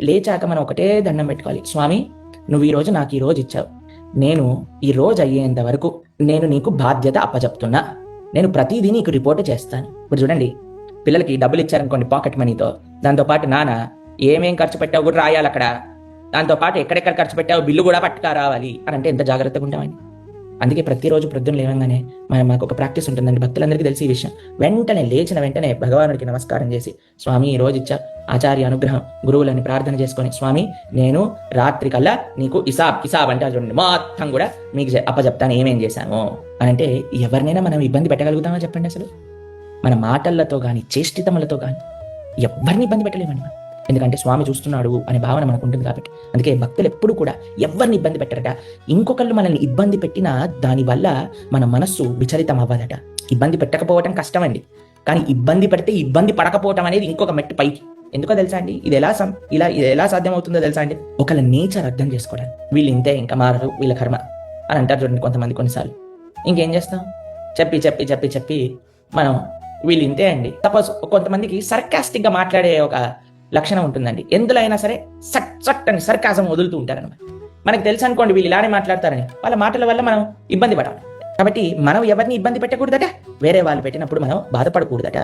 లేచాక మనం ఒకటే దండం పెట్టుకోవాలి, స్వామి నువ్వు ఈరోజు నాకు ఈ రోజు ఇచ్చావు, నేను ఈ రోజు అయ్యేంత వరకు నేను నీకు బాధ్యత అప్పచెప్తున్నా, నేను ప్రతిదీ నీకు రిపోర్ట్ చేస్తాను. ఇప్పుడు చూడండి, పిల్లలకి డబ్బులు ఇచ్చారనుకోండి పాకెట్ మనీతో, దాంతోపాటు నాన్న ఏమేం ఖర్చు పెట్టావు కూడా రాయాలి అక్కడ, దాంతోపాటు ఎక్కడెక్కడ ఖర్చు పెట్టావు బిల్లు కూడా పట్టుకా రావాలి అని అంటే ఎంత జాగ్రత్తగా ఉంటామని. అందుకే ప్రతిరోజు ప్రొద్దున లేవగానే మాకు ఒక ప్రాక్టీస్ ఉంటుందండి, భక్తులందరికీ తెలిసి ఈ విషయం. వెంటనే లేచిన వెంటనే భగవానుడికి నమస్కారం చేసి, స్వామి ఈ రోజు ఇచ్చా ఆచార్య అనుగ్రహం, గురువులని ప్రార్థన చేసుకొని, స్వామి నేను రాత్రి కల్లా నీకు హిసాబ్ అంటే చూడండి మొత్తం కూడా మీకు అప్పచెప్తాను ఏమేం చేశాము అని అంటే, ఎవరినైనా మనం ఇబ్బంది పెట్టగలుగుతామో చెప్పండి? అసలు మన మాటలతో కానీ చేష్టితములతో కానీ ఎవరిని ఇబ్బంది పెట్టలేమండి మనం. ఎందుకంటే స్వామి చూస్తున్నాడు అనే భావన మనకు ఉంటుంది కాబట్టి. అందుకే భక్తులు ఎప్పుడు కూడా ఎవరిని ఇబ్బంది పెట్టరట. ఇంకొకళ్ళు మనల్ని ఇబ్బంది పెట్టినా దానివల్ల మన మనస్సు విచలితం అవ్వదట. ఇబ్బంది పెట్టకపోవటం కష్టమండి, కానీ ఇబ్బంది పెడితే ఇబ్బంది పడకపోవటం అనేది ఇంకొక మెట్టు పైకి. ఎందుకో తెలుసా అండి, ఇది ఎలా సాధ్యం అవుతుందో తెలుసా అండి? ఒకళ్ళ నేచర్ అర్థం చేసుకోవడానికి. వీళ్ళు ఇంతే, ఇంకా మారరు, వీళ్ళ కర్మ అని అంటారు చూడండి కొంతమంది కొన్నిసార్లు. ఇంకేం చేస్తాం, చెప్పి మనం వీళ్ళు ఇంతే అండి. సపోజ్ కొంతమందికి సర్కాస్టిక్ గా మాట్లాడే ఒక లక్షణం ఉంటుందండి. ఎందులో అయినా సరే సట్ అని సర్కాజం వదులుతూ ఉంటారన్నమాట. మనకు తెలుసు అనుకోండి వీళ్ళు ఇలానే మాట్లాడతారని, వాళ్ళ మాటల వల్ల మనం ఇబ్బంది పడాలి. కాబట్టి మనం ఎవరిని ఇబ్బంది పెట్టకూడదట, వేరే వాళ్ళు పెట్టినప్పుడు మనం బాధపడకూడదట.